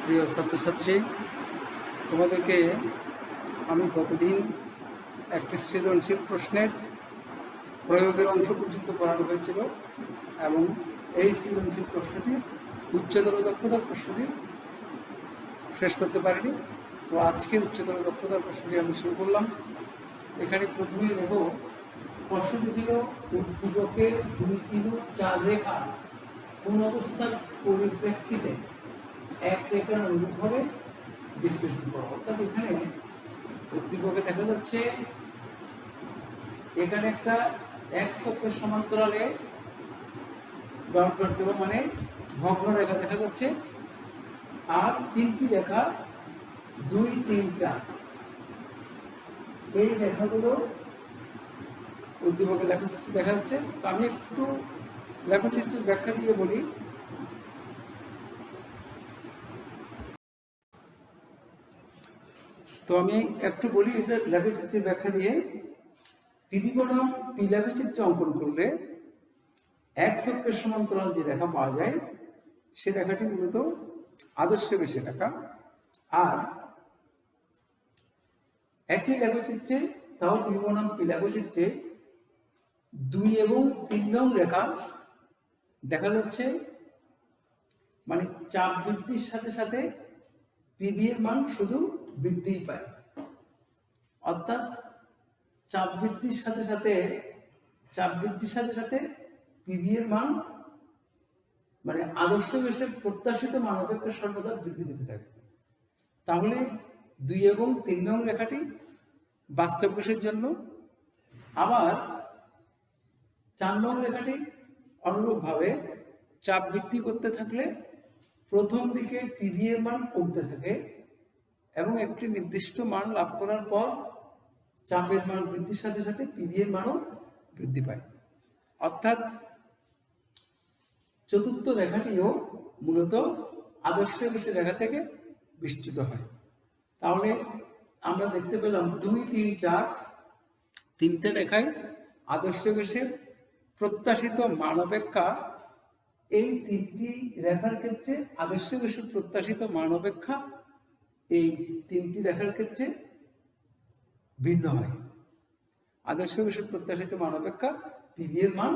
প্রিয় ছাত্রছাত্রী, তোমাদেরকে আমি গতদিন একটি সৃজনশীল প্রশ্নের প্রয়োগের অংশ পর্যন্ত পড়ানো হয়েছিল এবং এই সৃজনশীল প্রশ্নটি উচ্চতর দক্ষতার প্রশ্নটি শেষ করতে পারিনি। তো আজকে উচ্চতর দক্ষতার প্রশ্নটি আমি শুরু করলাম। এখানে প্রথমেই দেখো, প্রশ্নটি ছিল উদ্দীপকের 2, 3, 4 রেখা কোন অবস্থার পরিপ্রেক্ষিতে এক রেখার অনুরূপভাবে বিশ্লেষণ করা। অর্থাৎ এখানে উদ্দীপকে দেখা যাচ্ছে এখানে একটা এক চক্রের সমান্তরালে ডট ডট দেওয়া মানে ভগ্ন রেখা দেখা যাচ্ছে, আর 3টি রেখা 2, 3, 4 এই রেখাগুলো উদ্দীপকের লেখচিত্র দেখা যাচ্ছে। তো আমি একটু লেখচিত্রের ব্যাখ্যা দিয়ে বলি। তো আমি একটু বলি এটা লেখচিত্রের ব্যাখ্যা দিয়ে। পিবি বনাম পি লেখচিত্র অঙ্কন করলে এক চক্রের সমান্তরাল যে রেখা পাওয়া যায় সে রেখাটি মূলত আদর্শ বেশি রেখা। আর একই লেখচিত্রে, তাও পিবি বনাম পি লেখচিত্রে 2 এবং 3 নং রেখা দেখা যাচ্ছে, মানে চাপ বৃদ্ধির সাথে সাথে পিবি এর মান শুধু বৃদ্ধিই পায়। অর্থাৎ চাপ বৃদ্ধির সাথে সাথে পিবি এর মান মানে আদর্শ বেশের প্রত্যাশিত মান অপেক্ষা সর্বদা বৃদ্ধি পেতে থাকে। তাহলে 2 এবং 3 নং রেখাটি বাস্তব বেশের জন্য, আবার 4 নং রেখাটি অনুরূপভাবে চাপ বৃদ্ধি করতে থাকলে প্রথম দিকে পিবি এর মান কমতে থাকে এবং একটি নির্দিষ্ট মান লাভ করার পর চাপের মান বৃদ্ধির সাথে সাথে পিবি এর মানও বৃদ্ধি পায়। অর্থাৎ চতুর্থ রেখাটিও মূলত আদর্শ বেশের রেখা থেকে বিস্তৃত হয়। তাহলে আমরা দেখতে পেলাম 2, 3, 4 তিনটে রেখায় আদর্শ বেশের প্রত্যাশিত মান অপেক্ষা, এই 3টি রেখার ক্ষেত্রে আদর্শ বেশের প্রত্যাশিত মান অপেক্ষা এই 3টি রেখার ক্ষেত্রে ভিন্ন হয়। আদর্শ বেশের প্রত্যাশিত মান অপেক্ষা পিবি এর মান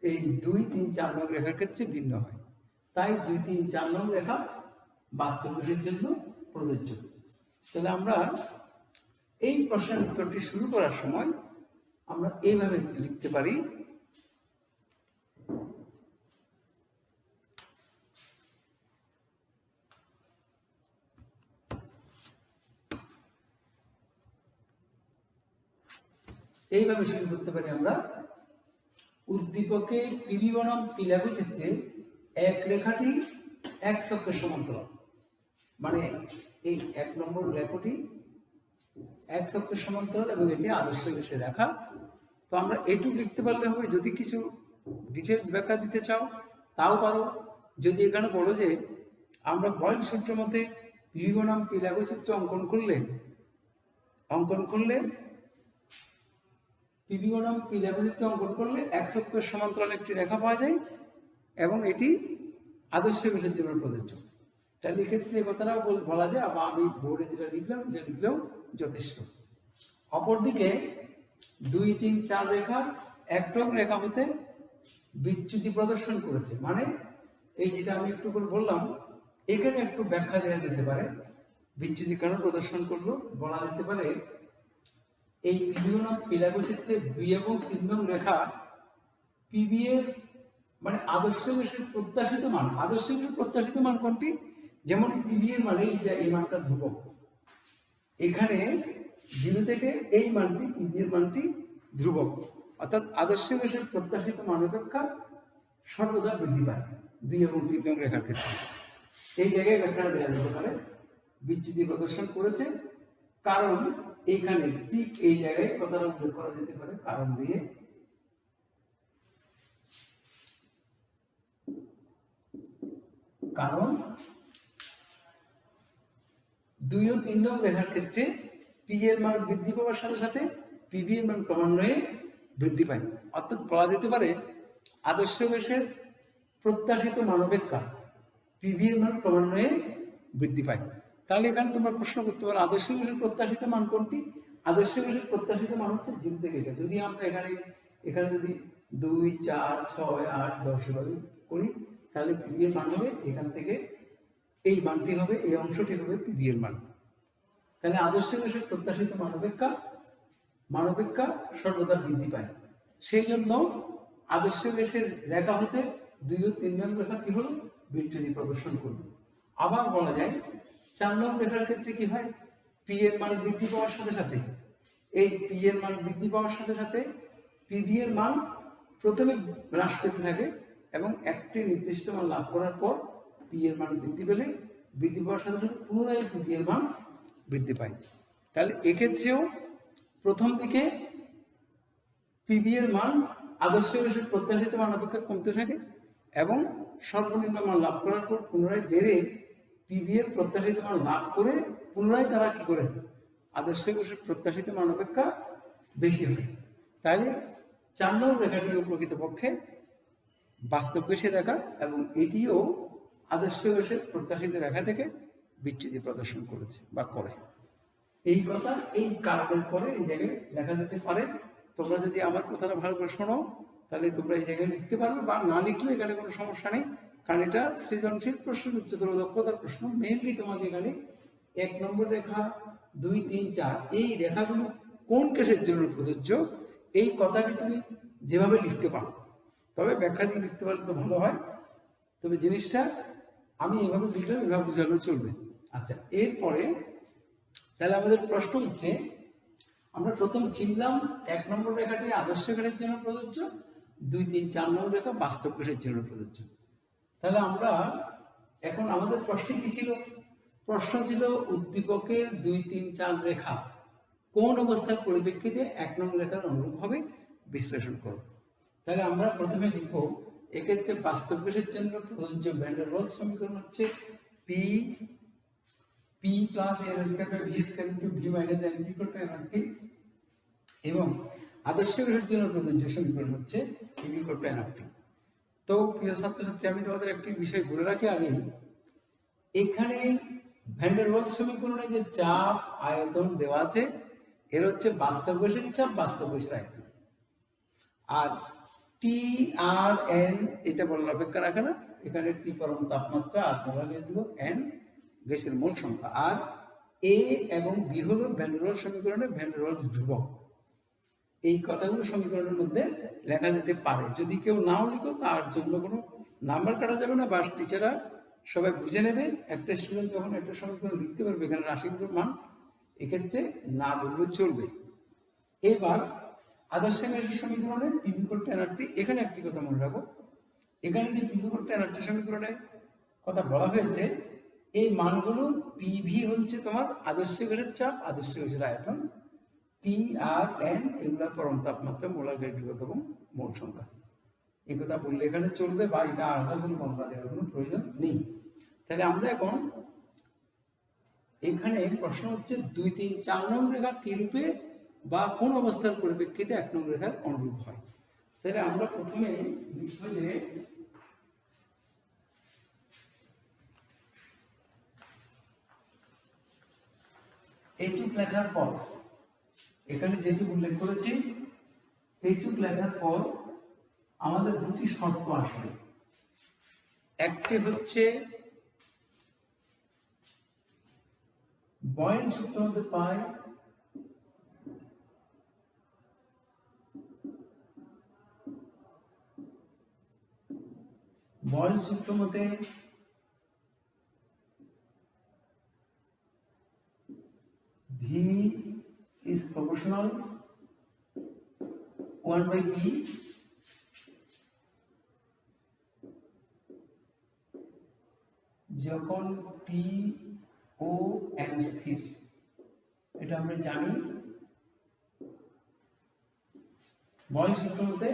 এই 2, 3, 4 নং রেখার ক্ষেত্রে ভিন্ন হয়। তাই 2, 3, 4 নং রেখা বাস্তব বেশের জন্য প্রযোজ্য। তাহলে আমরা এই প্রশ্নের উত্তরটি শুরু করার সময় আমরা এইভাবে লিখতে পারি। এইভাবে শুরু করতে পারি আমরা, উদ্দীপকে পিবি বনাম পি লেখচিত্রে এক রেখাটি এক চক্রের সমান্তরাল, মানে এই 1 নম্বর লেখটি এক চক্রের সমান্তরাল এবং এটি আদর্শ বেশের রেখা। তো আমরা এইটুকু লিখতে পারলে হবে। যদি কিছু ডিটেলস ব্যাখ্যা দিতে চাও তাও পারো। যদি এখানে বলো যে আমরা বয়েল সূত্র মতে পিবি বনাম পি লেখচিত্র অঙ্কন করলে পিবি বনাম পি লেখচিত্র অঙ্কন করলে এক চক্রের সমান্তরাল একটি রেখা পাওয়া যায় এবং এটি আদর্শ বেশের জন্য প্রযোজ্য। তাহলে এক্ষেত্রে কথাটাও বলা যায়, আবার আমি বোর্ডে যেটা লিখলেও যথেষ্ট। অপরদিকে 2, 3, 4 রেখা একটক রেখা হতে বিচ্যুতি প্রদর্শন করেছে, মানে এই যেটা আমি একটু করে বললাম, এখানে একটু ব্যাখ্যা দেওয়া যেতে পারে। বিচ্যুতি কারণ প্রদর্শন করলো বলা যেতে পারে, এই পিবি বনাম পি লেখচিত্রে 2 এবং 3 নং রেখা পিবি এর মানে আদর্শ বেশের প্রত্যাশিত মান। আদর্শ বেশের প্রত্যাশিত মান কোনটি? যেমন পিবি এর মানে এই মানটা ধ্রুবক, এখানে 0 থেকে এই মানটি পিবি এর মানটি ধ্রুবক। অর্থাৎ আদর্শ বেশের প্রত্যাশিত মান অপেক্ষা সর্বদা বৃদ্ধি পায় 2 এবং 3 নং রেখার ক্ষেত্রে। এই জায়গায় ব্যাখ্যাটা দেওয়া যেতে পারে, বিচ্যুতি প্রদর্শন করেছে কারণ এইখানে ঠিক এই জায়গায় কথাটা উল্লেখ করা যেতে পারে কারণ দিয়ে। কারণ 2 ও 3 নং রেখার ক্ষেত্রে পি এর মান বৃদ্ধি পাওয়ার সাথে সাথে পিবি এর মান ক্রমান্বয়ে বৃদ্ধি পায়। অর্থাৎ বলা যেতে পারে আদর্শ বেশের প্রত্যাশিত মান অপেক্ষা পিবি এর মান ক্রমান্বয়ে বৃদ্ধি পায়। তাহলে এখানে তোমরা প্রশ্ন করতে পারো আদর্শ গ্যাসের প্রত্যাশিত মান কোনটি? আদর্শ গ্যাসের প্রত্যাশিত মান হচ্ছে জিরো থেকে এটা। যদি আমরা এখানে যদি 2, 4, 6, 8, 10 এভাবে করি, তাহলে পিভি এর মান হবে এখান থেকে এই মানটি হবে, এই অংশটি হবে পিভি এর মান। তাহলে আদর্শ গ্যাসের প্রত্যাশিত মান অপেক্ষা সর্বদা বৃদ্ধি পায়। সেই জন্য আদর্শ গ্যাসের রেখা হতে 2 ও 3 নং রেখা কি হলো? বিচ্যুতি প্রদর্শন করবে। আবার বলা যায় 4 নং রেখার ক্ষেত্রে কি হয়? পি এর মান বৃদ্ধি পাওয়ার সাথে সাথে এই পি এর মান বৃদ্ধি পাওয়ার সাথে সাথে পিভি এর মান প্রথমে হ্রাস পেতে থাকে এবং একটি নির্দিষ্ট মান লাভ করার পর পি এর মান বৃদ্ধি পাওয়ার সাথে সাথে পুনরায় পিভি এর মান বৃদ্ধি পায়। তাহলে এক্ষেত্রেও প্রথম দিকে পিভি এর মান আদর্শ গ্যাসের প্রত্যাশিত মান অপেক্ষা কমতে থাকে এবং সর্বনিম্ন মান লাভ করার পর পুনরায় বেড়ে পিভি এর প্রত্যাশিত মান লাভ করে পুনরায় তারা কি করে? আদর্শ গ্যাসের প্রত্যাশিত মান অপেক্ষা বেশি হয়। তাহলে 4 নং রেখাটিও প্রকৃতপক্ষে বাস্তব গ্যাসের রেখা এবং এটিও আদর্শ গ্যাসের প্রত্যাশিত রেখা থেকে বিচ্যুতি প্রদর্শন করেছে বা করে। এই কথা এই কারণের পরে এই জায়গায় লেখা যেতে পারে। তোমরা যদি আমার কথাটা ভালো করে শোনো তাহলে তোমরা এই জায়গায় লিখতে পারবে, বা না লিখলেও এখানে কোনো সমস্যা নেই, কারণ এটা সৃজনশীল প্রশ্ন, উচ্চতর দক্ষতার প্রশ্ন। মেইনলি তোমাকে এখানে 1 নম্বর রেখা, 2, 3, 4 এই রেখাগুলো কোন কেসের জন্য প্রযোজ্য এই কথাটি তুমি যেভাবে লিখতে পারো, তবে ব্যাখ্যা দিয়ে লিখতে পারলে তো ভালো হয়। তবে জিনিসটা আমি এভাবে লিখলে এভাবে বুঝালেও চলবে। আচ্ছা, এরপরে তাহলে আমাদের প্রশ্ন হচ্ছে, আমরা প্রথম চিনলাম 1 নম্বর রেখাটি আদর্শ গ্যাসের জন্য প্রযোজ্য, 2, 3, 4 নম্বর রেখা বাস্তব গ্যাসের জন্য প্রযোজ্য। তাহলে আমরা এখন আমাদের প্রশ্ন কি ছিল? প্রশ্ন ছিল উদ্দীপকের 2, 3, 4 রেখা কোন অবস্থার পরিপ্রেক্ষিতে 1 নম্বর রেখার অনুরূপ হবে বিশ্লেষণ করো। তাহলে আমরা প্রথমে লিখব, এক্ষেত্রে বাস্তব গ্যাসের জন্য প্রযোজ্য ভ্যান ডার ওয়ালস সমীকরণ হচ্ছে P plus n square by v square into v minus n equal to nRT, এবং আদর্শ গ্যাসের জন্য প্রযোজ্য সমীকরণ হচ্ছে v equal to nRT। তো প্রিয় ছাত্রছাত্রী, আমি তোমাদের একটি বিষয় বলে রাখি আগে, এখানে ভ্যান ডার ওয়ালস সমীকরণে যে চাপ আয়তন দেওয়া আছে এর হচ্ছে বাস্তব গ্যাসের চাপ, বাস্তব গ্যাসের আয়তন। আর টি আর এন এটা বলার অপেক্ষা রাখে না, এখানে টি পরম তাপমাত্রা, আর বলা গিয়েছিল এন গ্যাসের মোল সংখ্যা, আর এ এবং বি হলো ভ্যান ডার ওয়ালস সমীকরণে ভ্যান ডার ওয়ালস ধ্রুবক। এই কথাগুলো সমীকরণের মধ্যে লেখা যেতে পারে। যদি কেউ নাও লিখো তার জন্য কোনো নাম্বার কাটা যাবে না, বা টিচাররা সবাই বুঝে নেবে। একটা স্টুডেন্ট যখন একটা সমীকরণ লিখতে পারবে এখানে রাশিগুলোর মান, এক্ষেত্রে না বললে চলবে। এবার আদর্শ গ্যাসের সমীকরণে পিভি ইকুয়াল টু এনআরটি, এখানে একটি কথা মনে রাখো, এখানে যে পিভি ইকুয়াল টু এনআরটি সমীকরণে কথা বলা হয়েছে, এই মানগুলো পিভি হচ্ছে তোমার আদর্শ গ্যাসের চাপ, আদর্শ গ্যাসের আয়তন, টি আর এন এগুলা পরম তাপমাত্রা, মোলার গ্যাস ধ্রুবক এবং মোল সংখ্যা। এই কথা বললে এখানে চলবে, বা এটা আলাদা করে বর্ণনা দেওয়ার কোনো প্রয়োজন নেই। তাহলে আমরা এখন এখানে প্রশ্ন হচ্ছে 2, 3, 4 নং রেখা কি রূপে বা কোন অবস্থার পরিপ্রেক্ষিতে 1 নং রেখার অনুরূপ হয়। তাহলে আমরা প্রথমে লিখব যে এইটুক লেখার পর, এখানে যেটুকু উল্লেখ করেছি এইটুক লেখার পর আমাদের দুটি শর্ত আসবে। একটি হচ্ছে বয়েল সূত্র মধ্যে পাই বয়েল সূত্র মতে V is proportional 1/p যখন T ও M স্থির, এটা আমরা জানি বয়েল সূত্র মতে,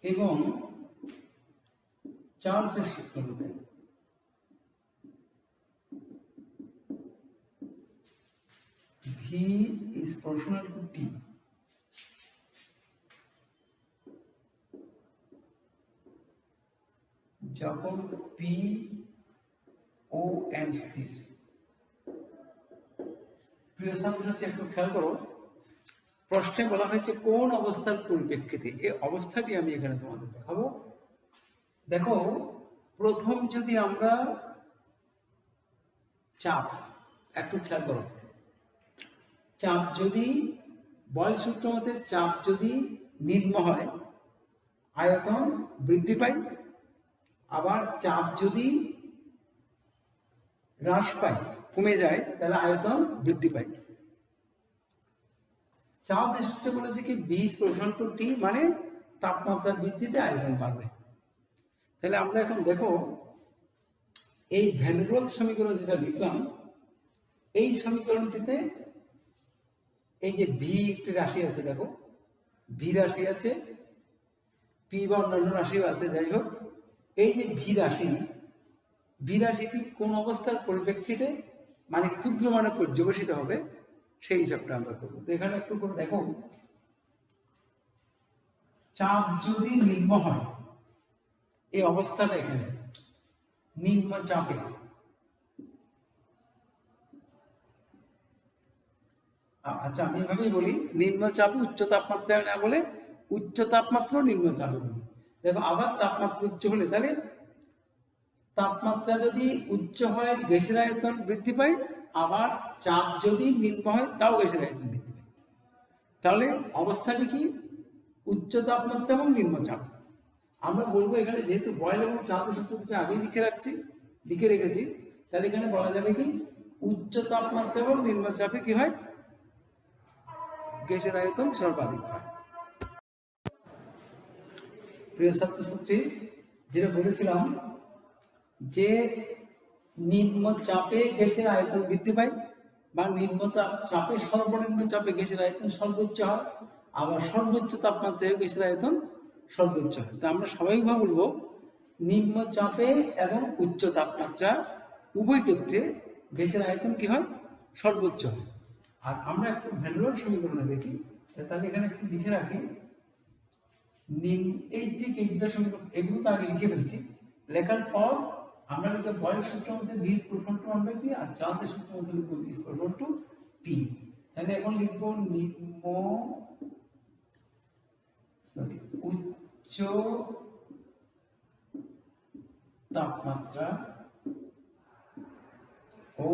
এবং চার্লসের সূত্র মতে V is proportional to T যখন P ও এন স্থির। প্রিয় ছাত্রছাত্রী একটু খেয়াল করো, প্রশ্নে বলা হয়েছে কোন অবস্থার পরিপ্রেক্ষিতে, এই অবস্থাটি আমি এখানে তোমাদের দেখাবো। দেখো, প্রথম যদি আমরা চাপ, একটু খেয়াল করো, চাপ যদি বয়েল সূত্র মতে চাপ যদি নিম্ন হয় আয়তন বৃদ্ধি পায়, আবার চাপ যদি হ্রাস পায় কমে যায় তাহলে আয়তন বৃদ্ধি পায়। চাপ যে সূত্রে বলেছে কি B=T, মানে তাপমাত্রা বৃদ্ধিতে আয়তন বাড়বে। তাহলে আমরা এখন দেখো এই ভ্যান ডের ওয়ালস সমীকরণ যেটা লিখলাম, এই সমীকরণটিতে এই যে ভি একটি রাশি আছে, দেখো ভি রাশি আছে, পি বা অন্যান্য রাশিও আছে, যাই হোক এই যে ভি রাশিটি কোন অবস্থার পরিপ্রেক্ষিতে মানে ক্ষুদ্র মানে পর্যবেসিত হবে সেই হিসাবটা আমরা করবো। তো এখানে একটু করে দেখো, চাপ যদি নিম্ন হয়, এই অবস্থাটা এখানে নিম্ন চাপে, আচ্ছা আমি এভাবেই বলি, নিম্ন চাপে উচ্চ তাপমাত্রায় না বলে উচ্চ তাপমাত্রা নিম্ন চাপে বলি। দেখো আবার তাপমাত্রা উচ্চ হলে তাহলে তাপমাত্রা যদি উচ্চ হয় গ্যাসের আয়তন বৃদ্ধি পায়, আবার চাপ যদি নিম্ন হয় তাও গ্যাসের আয়তন বৃদ্ধি পায়। তাহলে অবস্থাটি কি উচ্চ তাপমাত্রা এবং নিম্ন চাপ। আমরা বলবো এখানে যেহেতু বয়েল এবং চাপের সূত্রটি আগেই লিখে রেখেছি, তাহলে এখানে বলা যাবে কি উচ্চ তাপমাত্রা এবং নিম্ন চাপে কি হয় গ্যাসের আয়তন সর্বাধিক হয়। প্রিয় ছাত্রছাত্রী, যেটা বলেছিলাম যে নিম্ন চাপে গ্যাসের আয়তন বৃদ্ধি পায় বা নিম্ন চাপে সর্বনিম্ন চাপে গ্যাসের আয়তন সর্বোচ্চ হয়, আবার সর্বোচ্চ তাপমাত্রায় গ্যাসের আয়তন সর্বোচ্চ হয়। তো আমরা স্বাভাবিকভাবে বলবো নিম্ন চাপে এবং উচ্চ তাপমাত্রা উভয় ক্ষেত্রে গ্যাসের আয়তন কি হয় সর্বোচ্চ হয়। আর আমরা একটু ভ্যান ডের ওয়ালস সমীকরণে দেখি, তাহলে এখানে একটু লিখে রাখি, এই দিকে এই দুটো সমীকরণ এগুলো তো আগে লিখে ফেলছি, লেখার পর আমরা লিখে বয়েল সূত্র মধ্যে V=1/T আর চাপের সূত্র মধ্যে লিখবো V=T। তাহলে এখন লিখবো নিম্ন উচ্চ তাপমাত্রা ও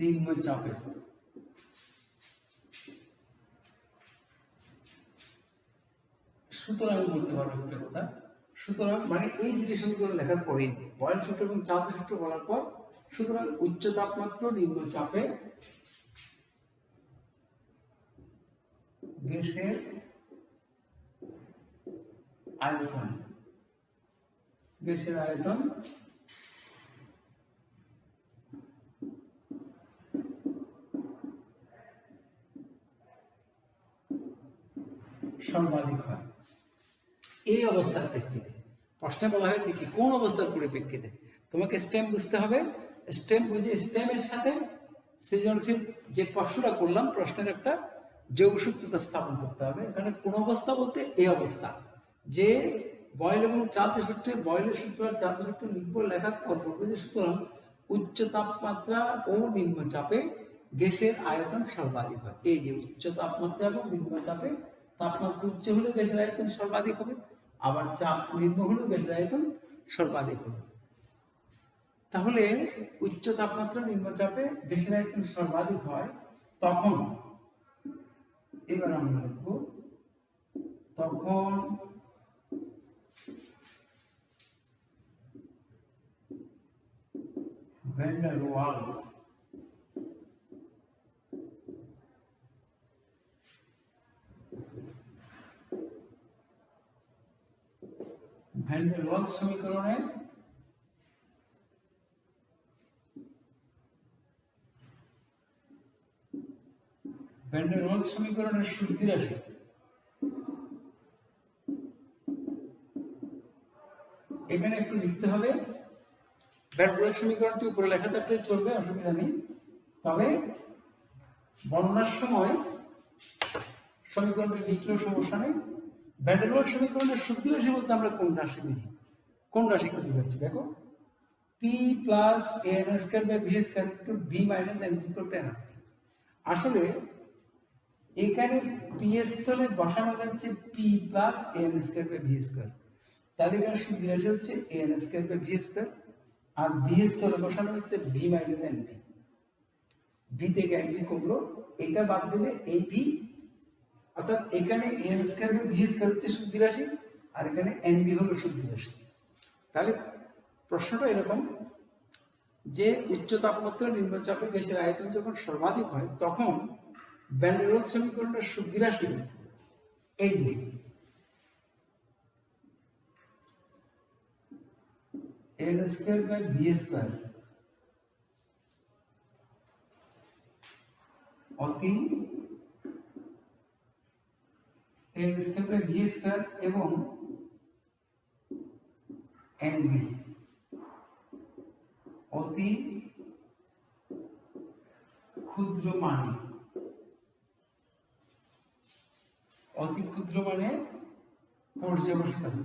নিম্ন চাপে সুতরাং বলতে পারবো একটা কথা, সুতরাং মানে এই দুটি সমীকরণ লেখার পরে বয়েল সূত্র এবং চাপের সূত্র বলার পর সুতরাং উচ্চ তাপমাত্রা নিম্ন চাপে গ্যাসের আয়তন সর্বাধিক হয়। এই অবস্থার প্রেক্ষিতে প্রশ্নে বলা হয়েছে কি কোন অবস্থার পরিপ্রেক্ষিতে, তোমাকে স্টেম বুঝতে হবে। স্টেম বুঝে স্টেমের সাথে সৃজনশীল যে প্রশ্নটা করলাম প্রশ্নের একটা যোগসূত্রতা স্থাপন করতে হবে। এখানে কোন অবস্থা বলতে এই অবস্থা যে বয়েল এবং চাপের সূত্রে বয়েলের সূত্র আর চাপের সূত্র লিখবো, লেখার পর বলবো যে সুতরাং উচ্চ তাপমাত্রা ও নিম্ন চাপে গ্যাসের আয়তন সর্বাধিক হয়। এই যে উচ্চ তাপমাত্রা এবং নিম্ন চাপে তাপমাত্রা উচ্চ হলে গ্যাসের আয়তন সর্বাধিক হবে, আবার চাপ নিম্ন হলে গ্যাসের আয়তন সর্বাধিক হবে। তাহলে উচ্চ তাপমাত্রা নিম্ন চাপে গ্যাসের আয়তন সর্বাধিক হয় তখন, এবার আমরা লিখব তখন ভ্যান ডের ওয়ালস সমীকরণে ভ্যান ডের ওয়ালস সমীকরণের শুদ্ধি রাশি এখানে একটু লিখতে হবে। ভ্যান ডের ওয়ালস সমীকরণটি উপরে লেখা থাকলে চলবে, অসুবিধা নেই, তবে বর্ণনার সময় সমীকরণটি লিখলেও সমস্যা নেই, ভ্যান ডের ওয়ালস সমীকরণের শুদ্ধ রাশি বলতে আমরা কোন রাশি বুঝি, কোন রাশিকে বোঝাচ্ছি? দেখো, P plus N square by V square to B minus N equal to N. আসলে এখানে পি এর স্থলে বসানো হচ্ছে P plus N square by V square, তাহলে এখানে শুদ্ধ রাশি হচ্ছে N square by V square, আর ভি এর স্থলে বসানো হচ্ছে V minus N V. V থেকে এন ভি কমলো, এটা বাদ দিলে এই ভি, অর্থাৎ এখানে N square by V square হচ্ছে শুদ্ধ রাশি, আর এখানে এন ভি হলো শুদ্ধ রাশি। তাহলে প্রশ্নটা এরকম যে উচ্চ তাপমাত্রা নিম্নচাপে গ্যাসের আয়তন যখন সর্বাধিক হয় তখন ভ্যান ডের ওয়ালস সমীকরণের শুদ্ধ রাশি এই যে N square by V square অতি N square by V square এবং এন ভি অতি ক্ষুদ্র মানে, অতি ক্ষুদ্র মানে পর্যবেসিত হয়।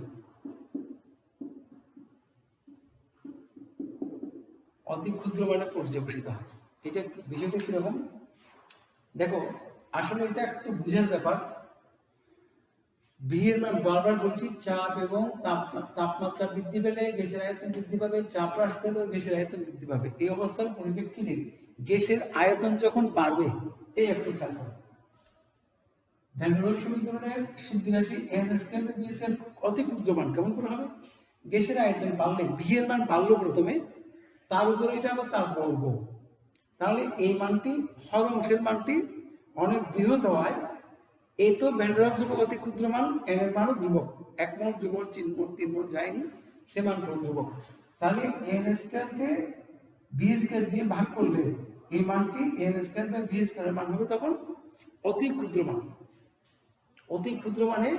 অতি ক্ষুদ্র মানে পর্যবেসিত হয়। এটা বিষয়টা কিরকম দেখো, আসলে এটা একটু বুঝার ব্যাপার। ভি এর মান বারবার বলছি, চাপ এবং তাপমাত্রা বৃদ্ধি পেলে গ্যাসের আয়তন বৃদ্ধি পাবে, চাপ হ্রাস পেলে গ্যাসের আয়তন বৃদ্ধি পাবে। এই অবস্থার পরিপ্রেক্ষিতে গ্যাসের আয়তন যখন বাড়বে, এই একটু খেয়াল করো, ভ্যান ডের ওয়ালস সমীকরণের শুদ্ধ রাশি N square by V square অতি ক্ষুদ্র মান কেমন করে হবে? গ্যাসের আয়তন বাড়লে ভি এর মান বাড়লো প্রথমে, তার উপরে এটা আবার তার বর্গ, তাহলে এই মানটি হর অংশের মানটি অনেক বৃহৎ হওয়ায় এই তো ভ্যান ডের ওয়ালস ধ্রুবক অতি ক্ষুদ্র মান, এন এর মানও ধ্রুবক, 1 মোল 2 মোল 3 মোল 3 মোল যায়নি, সে মানটা ধ্রুবক। তাহলে এন স্কয়ারকে ভি স্কয়ার দিয়ে ভাগ করলে এই মানটি এন স্কয়ার বাই ভি স্কয়ারের মান হবে তখন অতি ক্ষুদ্র মান। অতি ক্ষুদ্র মানে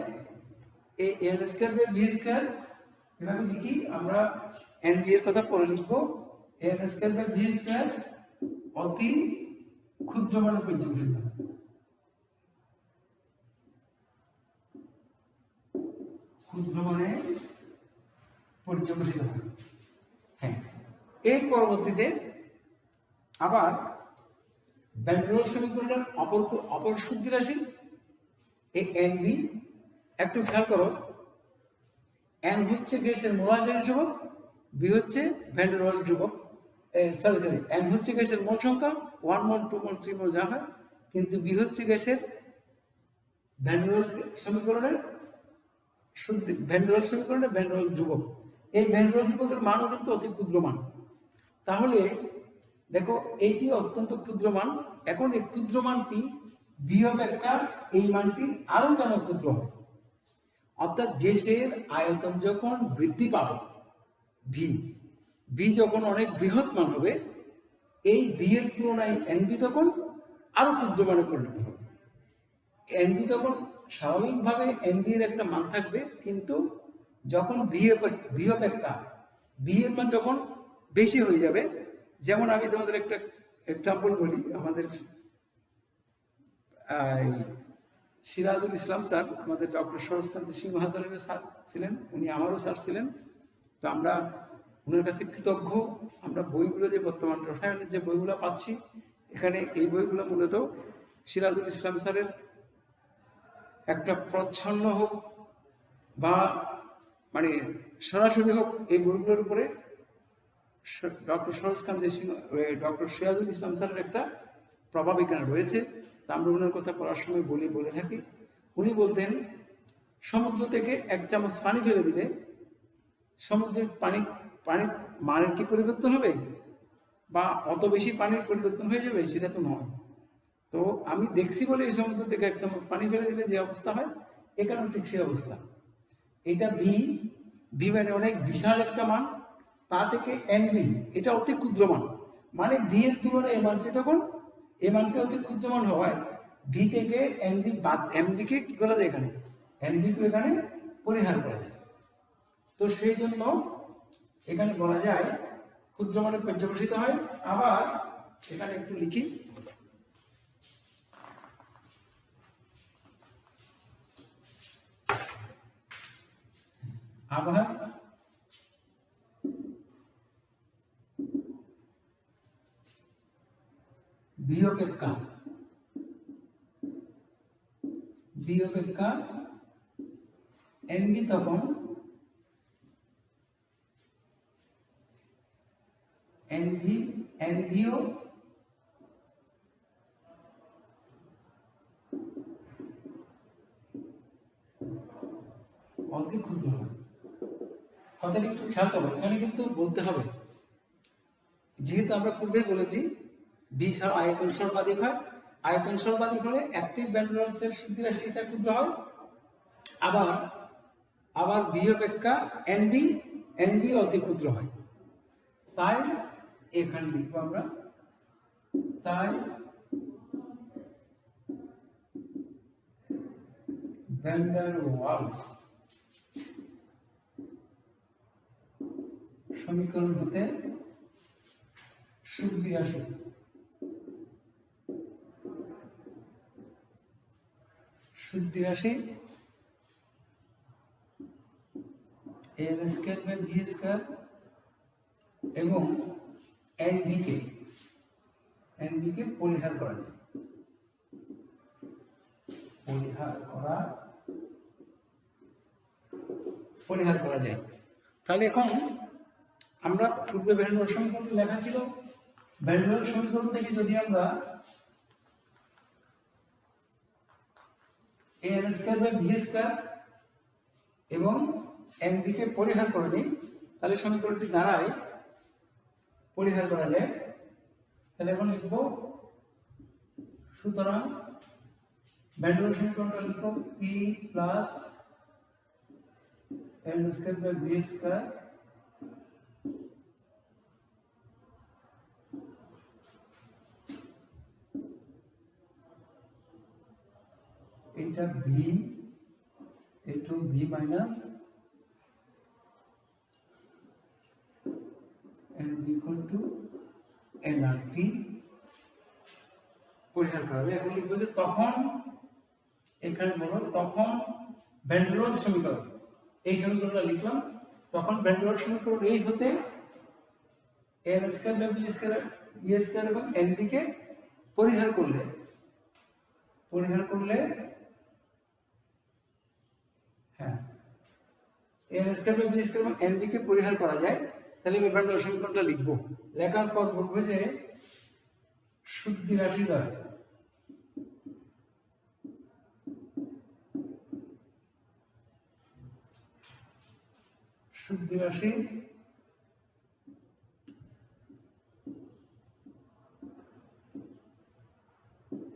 এই N square by V square এভাবে লিখি আমরা, এন ভি এর কথা পরে লিখবো, N square by V square অতি ক্ষুদ্র মানে পর্যবেসিত, ক্ষুদ্র মানে পর্যবেসিত হয়। হ্যাঁ, এর পরবর্তীতে আবার ভ্যান ডের ওয়ালস সমীকরণের অপর শুদ্ধ রাশি এই এন বি। একটু খেয়াল করো, এন হচ্ছে গ্যাসের মোলার ধ্রুবক, বি হচ্ছে ভ্যান ডের ওয়ালস ধ্রুবক, সরি এন হচ্ছে গ্যাসের মোল সংখ্যা 1 মোল 2 মোল 3 মোল যা হয়, কিন্তু বি হচ্ছে গ্যাসের ভ্যান ডের ওয়ালস সমীকরণের শুদ্ধ, ভ্যান ডের ওয়ালস সমীকরণের ভ্যান ডের ওয়ালস ধ্রুবক। এই ভ্যান ডের ওয়ালস ধ্রুবকের মানও কিন্তু অতি ক্ষুদ্র মান। তাহলে দেখো, এইটি অত্যন্ত ক্ষুদ্র মান। এখন এই ক্ষুদ্র মানটি ভি অপেক্ষা এই মানটি আরো কেন ক্ষুদ্র হবে? অর্থাৎ গ্যাসের আয়তন যখন বৃদ্ধি পাবে, ভি ভি যখন অনেক বৃহৎ মান হবে, এই ভি এর তুলনায় এনভি তখন আরো ক্ষুদ্র মানে পরিণত হবে। এনভি তখন স্বাভাবিকভাবে এনভি এর একটা মান থাকবে, কিন্তু যখন ভি অপেক্ষা ভি এর মান যখন বেশি হয়ে যাবে, যেমন আমি তোমাদের একটা এক্সাম্পল বলি, আমাদের সিরাজুল ইসলাম স্যার, আমাদের ডক্টর সরোজকান্তি সিংহ হাজারের স্যার ছিলেন, উনি আমারও স্যার ছিলেন। তো আমরা ওনার কাছে কৃতজ্ঞ। আমরা বইগুলো যে বর্তমান রসায়নের যে বইগুলো পাচ্ছি, এখানে এই বইগুলো মূলত সিরাজুল ইসলাম স্যারের একটা প্রচ্ছন্ন হোক বা মানে সরাসরি হোক, এই বইগুলোর উপরে ডক্টর সরোজকান্তি সিংহ, ডক্টর সিরাজুল ইসলাম স্যারের একটা প্রভাব এখানে রয়েছে। তা আমরা ওনার কথা পড়ার সময় বলে থাকি। উনি বলতেন, সমুদ্র থেকে 1 চামচ পানি ফেলে দিলে সমুদ্রের পানির মানের কি পরিবর্তন হবে, বা অত বেশি পানির পরিবর্তন হয়ে যাবে? সেটা তো নয়। তো আমি দেখছি বলে এই সমুদ্র থেকে 1 চামচ পানি ফেলে দিলে যে অবস্থা হয়, এখানেও ঠিক সেই অবস্থা। এটা ভি মানে অনেক বিশাল একটা মান, তা থেকে এনভি এটা অতি ক্ষুদ্র মান, মানে ভি এর তুলনায় এই মানটি তখন এই মানটি অতি ক্ষুদ্র মান হওয়ায় ভি থেকে এনভি বাদ, এনভিকে কি করা যায় এখানে, এনভিকে এখানে পরিহার করা যায়। তো সেই জন্য এখানে বলা যায় ক্ষুদ্র মানে পর্যবেসিত হয়। আবার এখানে একটু লিখি, আবার বি অপেক্ষা এনবি তখন এনভিও অতি ক্ষুদ্র হয়। কথাটা একটু খেয়াল করো, এখানে কিন্তু বলতে হবে, যেহেতু আমরা পূর্বে বলেছি বি আয়তন সর্বাধিক হয়, আয়তন সর্বাধিক হলে অ্যাক্টিভ ভ্যান শুদ্ধি রাশি এটা ক্ষুদ্র হয়। আবার বি অপেক্ষা এনবি অতি ক্ষুদ্র হয়। তাই এখানে লিখবো আমরা, তাই ভ্যান ডার ওয়ালস সমীকরণ হতে শুদ্ধি রাশি N square by V square এবং এনভি কে পরিহার করা যায়, পরিহার করা যায়। তাহলে এখন আমরা পূর্বে ভ্যান সমীকরণ লেখা ছিল, ভ্যান সমীকরণ থেকে যদি আমরা N square by V square এবং এনবি কে পরিহার করে নিই, তাহলে সমীকরণটি দাঁড়ায়, পরিহার করা যায়। তাহলে এখন লিখব, সুতরাং ভ্যান সমীকরণটা লিখব P plus N square by V square এটা ভি একটু V minus N equal to N R T পরিহার করা যায়। এখন লিখবো যে তখন, এখানে বলো তখন ভ্যান ডার ওয়ালস সমীকরণ, এই সমীকরণটা লিখলাম, তখন ভ্যান ডার ওয়ালস সমীকরণ এই হতে N square by V square এবং এনবি কে পরিহার করলে হ্যাঁ N square by V square এবং এনবি কে পরিহার করা যায়। তাহলে আমি ভ্যান ডার ওয়ালস সমীকরণটা লিখবো, লেখার পর বলবো যে শুদ্ধি রাশি দ্বয়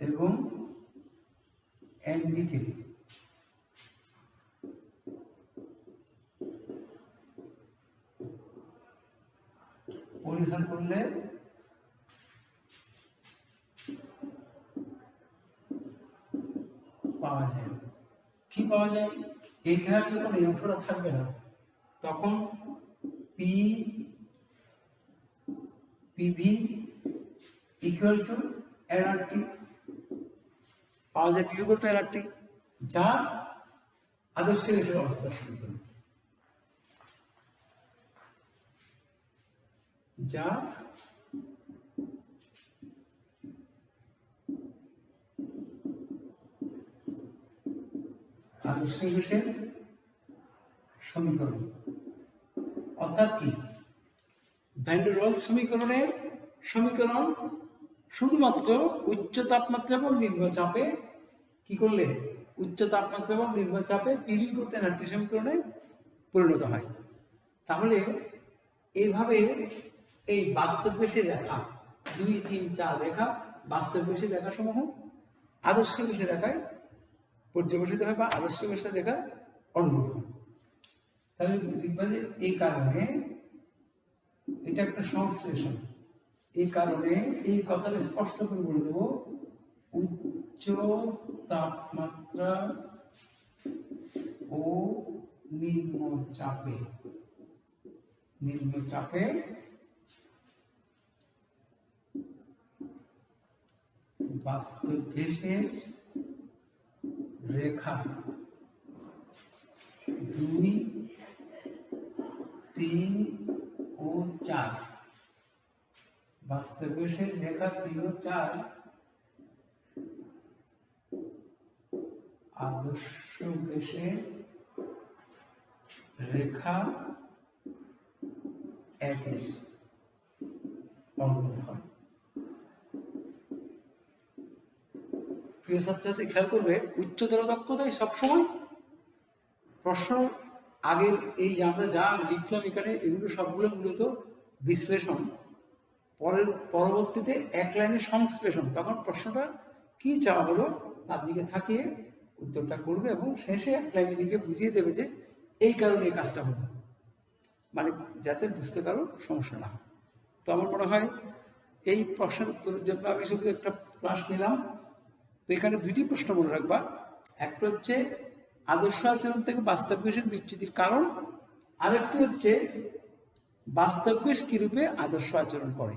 এবং এনবি কে পরিহার করলে পাওয়া যায়। কি পাওয়া যায়? এইটার যখন এই অংশটা থাকবে না, তখন পিভি ইকুয়াল টু এনআরটি পাওয়া যায়, পিভি ইকুয়াল টু এনআরটি, যা আদর্শ গ্যাসের অবস্থা সমীকরণ, যা আদর্শ গ্যাসের সমীকরণ। অর্থাৎ কি, ভ্যান ডার ওয়ালস সমীকরণ শুধুমাত্র উচ্চ তাপমাত্রা এবং নিম্ন চাপে কি করলে, উচ্চ তাপমাত্রা এবং নিম্ন চাপে পিভি ইকুয়াল টু এনআরটি সমীকরণে পরিণত হয়। তাহলে এইভাবে এই বাস্তব গ্যাসের রেখা 2, 3, 4 রেখা, বাস্তব গ্যাসের রেখা সমূহ আদর্শ গ্যাসের রেখায় পর্যবেসিত হয় বা আদর্শ গ্যাসের রেখা অনুরূপ হয়। তাহলে লিখবা যে এই কারণে এটা একটা সংশ্লেষণ, এই কারণে এই কথাটা স্পষ্ট করে বলে দেবো, উচ্চ তাপমাত্রা ও নিম্ন চাপে বাস্তব গ্যাসের রেখা 2 3 ও 4, বাস্তব বেশের রেখা 3 ও 4 আদর্শ বেশের রেখা 1 এর অনুরূপ হয়। প্রিয় ছাত্রছাত্রী খেয়াল করবে, উচ্চতর দক্ষতায় সবসময় প্রশ্ন আগের এই যে আমরা যা লিখলাম এখানে, এগুলো সবগুলো মূলত বিশ্লেষণ, পরবর্তীতে এক লাইনের সংশ্লেষণ। তখন প্রশ্নটা কি চাওয়া হলো তার দিকে থাকিয়ে উত্তরটা করবে এবং শেষে এক লাইনে লিখে বুঝিয়ে দেবে যে এই কারণে এই কাজটা হলো, মানে যাতে বুঝতে কারো সমস্যা না হয়। তো আমার মনে হয় এই প্রশ্নের উত্তরের জন্য আমি শুধু একটা ক্লাস নিলাম। তো এখানে দুইটি প্রশ্ন মনে রাখবা। একটা হচ্ছে আদর্শ আচরণ থেকে বাস্তব বেশের বিচ্যুতির কারণ, আরেকটি হচ্ছে বাস্তব বেশ কিরূপে আদর্শ আচরণ করে।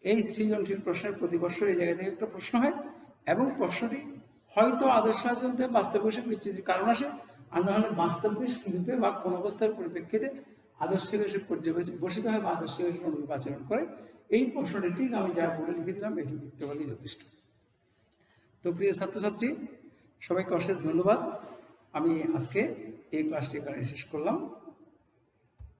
এই সৃজনশীল প্রশ্নের প্রতি বছর এই জায়গা থেকে একটা প্রশ্ন হয় এবং প্রশ্নটি হয়তো আদর্শ আচরণ থেকে বাস্তব বেশের বিচ্যুতির কারণ আসে, আর না হলে বাস্তব বেশ কিরূপে বা কোন অবস্থার পরিপ্রেক্ষিতে আদর্শ বেশে পর্যবেসিত হয় বা আদর্শ বেশের অনুরূপ আচরণ করে। এই প্রশ্নটি ঠিক আমি যা বলে লিখে দিলাম এটি লিখতে পারলেই যথেষ্ট। তো প্রিয় ছাত্রছাত্রী, সবাইকে অশেষ ধন্যবাদ। আমি আজকে এই ক্লাসটি এখানে শেষ করলাম।